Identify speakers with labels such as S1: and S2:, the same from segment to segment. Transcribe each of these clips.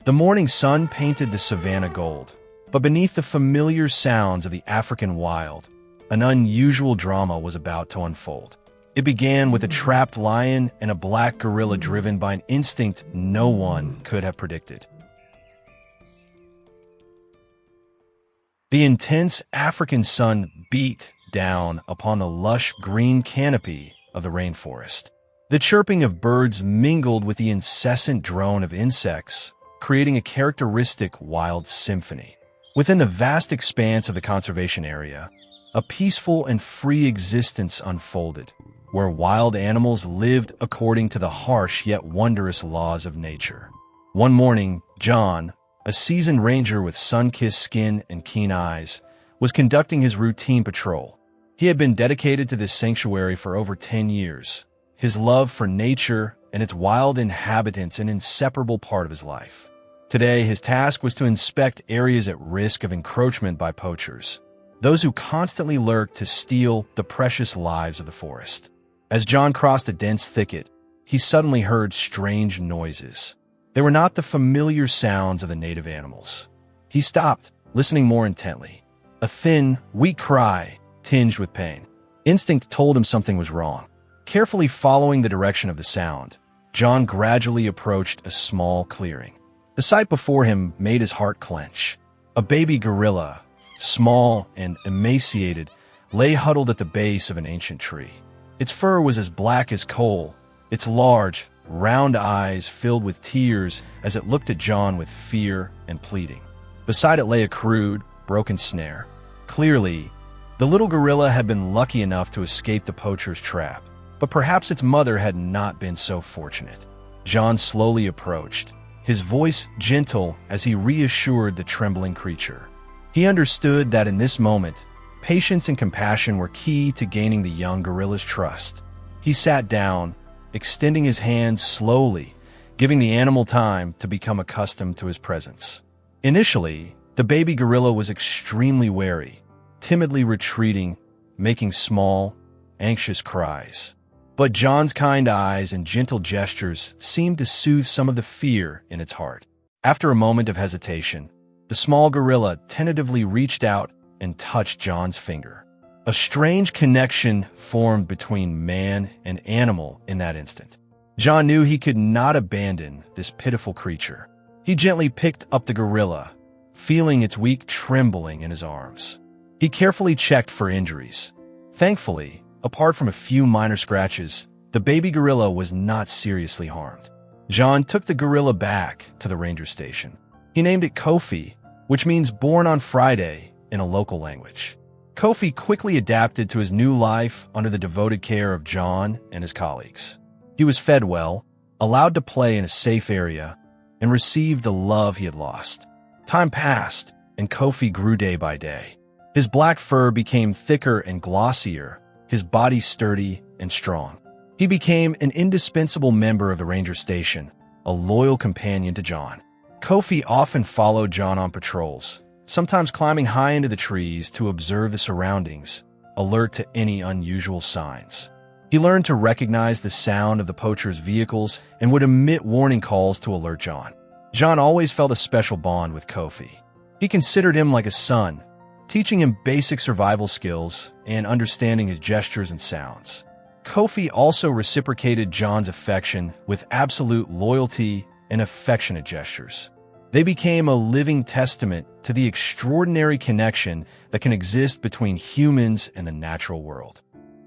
S1: The morning sun painted the savanna gold, but beneath the familiar sounds of the African wild, an unusual drama was about to unfold. It began with a trapped lion and a black gorilla driven by an instinct no one could have predicted. The intense African sun beat down upon the lush green canopy of the rainforest. The chirping of birds mingled with the incessant drone of insects, creating a characteristic wild symphony. Within the vast expanse of the conservation area, a peaceful and free existence unfolded, where wild animals lived according to the harsh yet wondrous laws of nature. One morning, John, a seasoned ranger with sun-kissed skin and keen eyes, was conducting his routine patrol. He had been dedicated to this sanctuary for over 10 years, his love for nature and its wild inhabitants an inseparable part of his life. Today, his task was to inspect areas at risk of encroachment by poachers, those who constantly lurk to steal the precious lives of the forest. As John crossed a dense thicket, he suddenly heard strange noises. They were not the familiar sounds of the native animals. He stopped, listening more intently. A thin, weak cry, tinged with pain. Instinct told him something was wrong. Carefully following the direction of the sound, John gradually approached a small clearing. The sight before him made his heart clench. A baby gorilla, small and emaciated, lay huddled at the base of an ancient tree. Its fur was as black as coal, its large, round eyes filled with tears as it looked at John with fear and pleading. Beside it lay a crude, broken snare. Clearly, the little gorilla had been lucky enough to escape the poacher's trap, but perhaps its mother had not been so fortunate. John slowly approached, his voice gentle as he reassured the trembling creature. He understood that in this moment, patience and compassion were key to gaining the young gorilla's trust. He sat down, extending his hand slowly, giving the animal time to become accustomed to his presence. Initially, the baby gorilla was extremely wary, timidly retreating, making small, anxious cries. But John's kind eyes and gentle gestures seemed to soothe some of the fear in its heart. After a moment of hesitation, the small gorilla tentatively reached out and touched John's finger. A strange connection formed between man and animal in that instant. John knew he could not abandon this pitiful creature. He gently picked up the gorilla, feeling its weak trembling in his arms. He carefully checked for injuries. Thankfully, apart from a few minor scratches, the baby gorilla was not seriously harmed. John took the gorilla back to the ranger station. He named it Kofi, which means born on Friday in a local language. Kofi quickly adapted to his new life under the devoted care of John and his colleagues. He was fed well, allowed to play in a safe area, and received the love he had lost. Time passed, and Kofi grew day by day. His black fur became thicker and glossier, his body sturdy and strong. He became an indispensable member of the ranger station, a loyal companion to John. Kofi often followed John on patrols, sometimes climbing high into the trees to observe the surroundings, alert to any unusual signs. He learned to recognize the sound of the poacher's vehicles and would emit warning calls to alert John. John always felt a special bond with Kofi. He considered him like a son, teaching him basic survival skills and understanding his gestures and sounds. Kofi also reciprocated John's affection with absolute loyalty and affectionate gestures. They became a living testament to the extraordinary connection that can exist between humans and the natural world.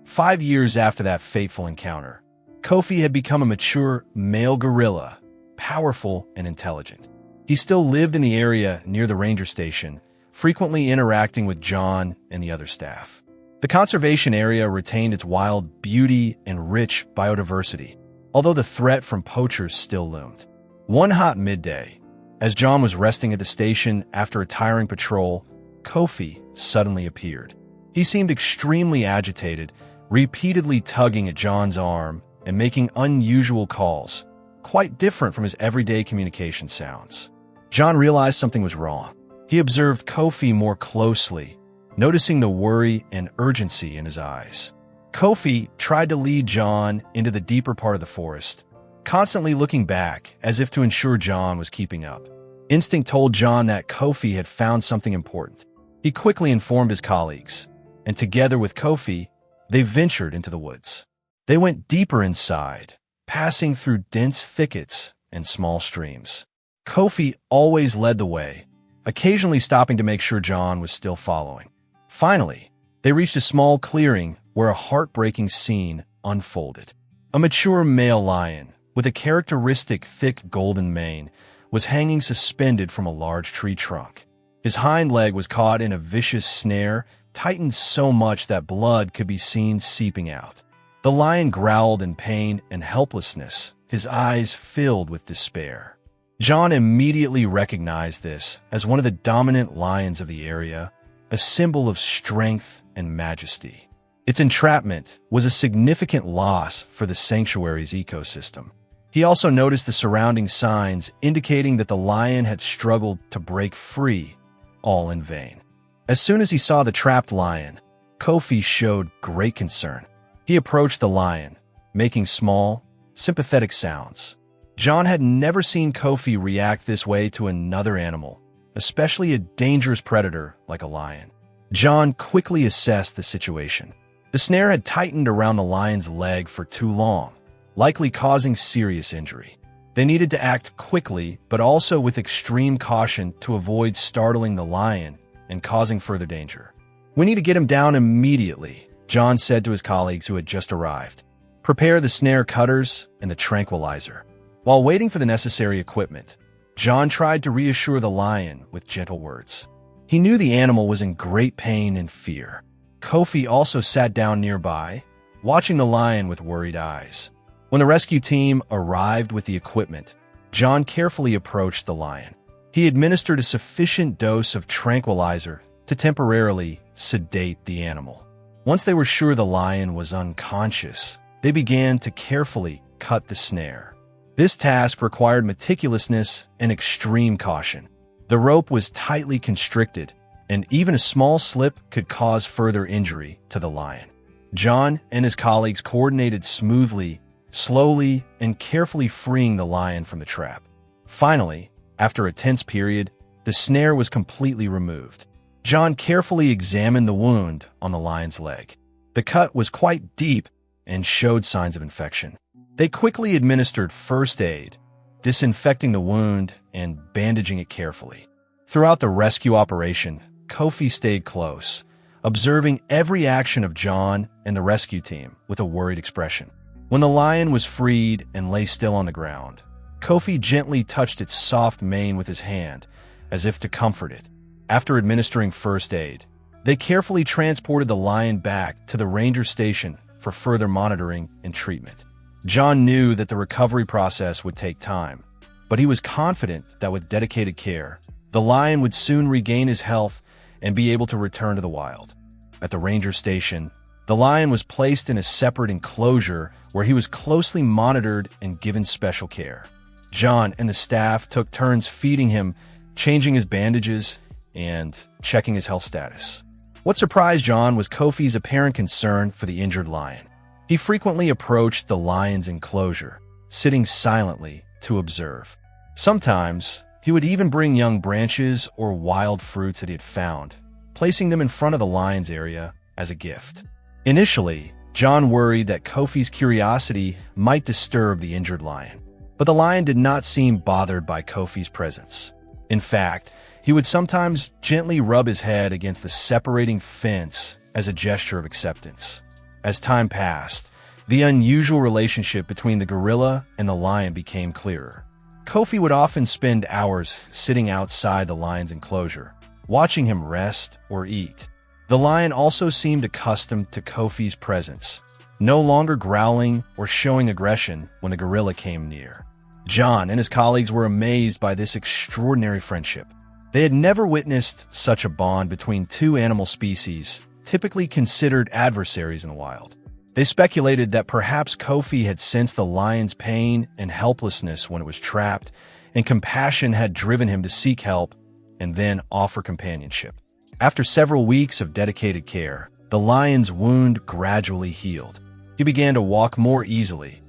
S1: 5 years after that fateful encounter, Kofi had become a mature male gorilla, powerful and intelligent. He still lived in the area near the ranger station, frequently interacting with John and the other staff. The conservation area retained its wild beauty and rich biodiversity, although the threat from poachers still loomed. One hot midday, as John was resting at the station after a tiring patrol, Kofi suddenly appeared. He seemed extremely agitated, repeatedly tugging at John's arm and making unusual calls, quite different from his everyday communication sounds. John realized something was wrong. He observed Kofi more closely, noticing the worry and urgency in his eyes. Kofi tried to lead John into the deeper part of the forest, constantly looking back as if to ensure John was keeping up. Instinct told John that Kofi had found something important. He quickly informed his colleagues, and together with Kofi, they ventured into the woods. They went deeper inside, passing through dense thickets and small streams. Kofi always led the way, occasionally stopping to make sure John was still following. Finally, they reached a small clearing where a heartbreaking scene unfolded. A mature male lion, with a characteristic thick golden mane, was hanging suspended from a large tree trunk. His hind leg was caught in a vicious snare, tightened so much that blood could be seen seeping out. The lion growled in pain and helplessness, his eyes filled with despair. John immediately recognized this as one of the dominant lions of the area, a symbol of strength and majesty. Its entrapment was a significant loss for the sanctuary's ecosystem. He also noticed the surrounding signs indicating that the lion had struggled to break free, all in vain. As soon as he saw the trapped lion, Kofi showed great concern. He approached the lion, making small, sympathetic sounds. John had never seen Kofi react this way to another animal, especially a dangerous predator like a lion. John quickly assessed the situation. The snare had tightened around the lion's leg for too long, likely causing serious injury. They needed to act quickly, but also with extreme caution to avoid startling the lion and causing further danger. "We need to get him down immediately," John said to his colleagues who had just arrived. "Prepare the snare cutters and the tranquilizer." While waiting for the necessary equipment, John tried to reassure the lion with gentle words. He knew the animal was in great pain and fear. Kofi also sat down nearby, watching the lion with worried eyes. When the rescue team arrived with the equipment, John carefully approached the lion. He administered a sufficient dose of tranquilizer to temporarily sedate the animal. Once they were sure the lion was unconscious, they began to carefully cut the snare. This task required meticulousness and extreme caution. The rope was tightly constricted, and even a small slip could cause further injury to the lion. John and his colleagues coordinated smoothly, slowly, and carefully freeing the lion from the trap. Finally, after a tense period, the snare was completely removed. John carefully examined the wound on the lion's leg. The cut was quite deep and showed signs of infection. They quickly administered first aid, disinfecting the wound and bandaging it carefully. Throughout the rescue operation, Kofi stayed close, observing every action of John and the rescue team with a worried expression. When the lion was freed and lay still on the ground, Kofi gently touched its soft mane with his hand, as if to comfort it. After administering first aid, they carefully transported the lion back to the ranger station for further monitoring and treatment. John knew that the recovery process would take time, but he was confident that with dedicated care, the lion would soon regain his health and be able to return to the wild. At the ranger station, the lion was placed in a separate enclosure where he was closely monitored and given special care. John and the staff took turns feeding him, changing his bandages, and checking his health status. What surprised John was Kofi's apparent concern for the injured lion. He frequently approached the lion's enclosure, sitting silently to observe. Sometimes, he would even bring young branches or wild fruits that he had found, placing them in front of the lion's area as a gift. Initially, John worried that Kofi's curiosity might disturb the injured lion, but the lion did not seem bothered by Kofi's presence. In fact, he would sometimes gently rub his head against the separating fence as a gesture of acceptance. As time passed, the unusual relationship between the gorilla and the lion became clearer. Kofi would often spend hours sitting outside the lion's enclosure, watching him rest or eat. The lion also seemed accustomed to Kofi's presence, no longer growling or showing aggression when the gorilla came near. John and his colleagues were amazed by this extraordinary friendship. They had never witnessed such a bond between two animal species, typically considered adversaries in the wild. They speculated that perhaps Kofi had sensed the lion's pain and helplessness when it was trapped, and compassion had driven him to seek help and then offer companionship. After several weeks of dedicated care, the lion's wound gradually healed. He began to walk more easily,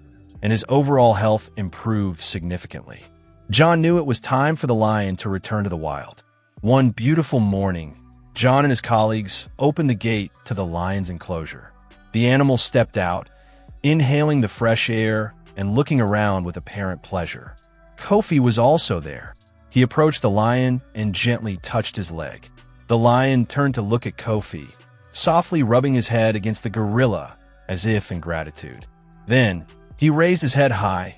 S1: and his overall health improved significantly. John knew it was time for the lion to return to the wild. One beautiful morning, John and his colleagues opened the gate to the lion's enclosure. The animal stepped out, inhaling the fresh air and looking around with apparent pleasure. Kofi was also there. He approached the lion and gently touched his leg. The lion turned to look at Kofi, softly rubbing his head against the gorilla as if in gratitude. Then, he raised his head high,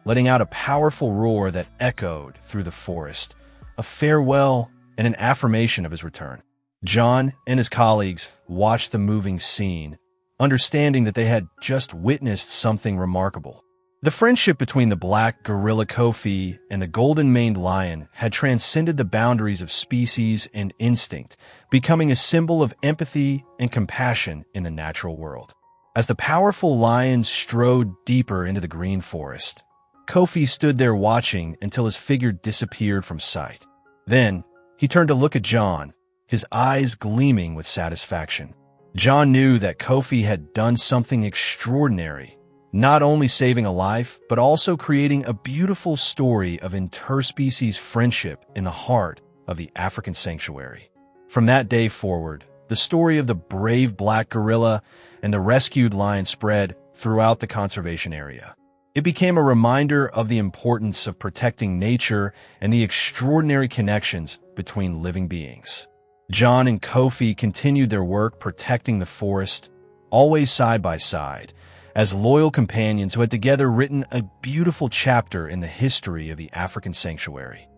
S1: letting out a powerful roar that echoed through the forest, a farewell and an affirmation of his return. John and his colleagues watched the moving scene, understanding that they had just witnessed something remarkable. The friendship between the black gorilla Kofi and the golden-maned lion had transcended the boundaries of species and instinct, becoming a symbol of empathy and compassion in the natural world. As the powerful lion strode deeper into the green forest, Kofi stood there watching until his figure disappeared from sight. Then, he turned to look at John, his eyes gleaming with satisfaction. John knew that Kofi had done something extraordinary, not only saving a life, but also creating a beautiful story of interspecies friendship in the heart of the African sanctuary. From that day forward, the story of the brave black gorilla and the rescued lion spread throughout the conservation area. It became a reminder of the importance of protecting nature and the extraordinary connections between living beings. John and Kofi continued their work protecting the forest, always side by side, as loyal companions who had together written a beautiful chapter in the history of the African sanctuary.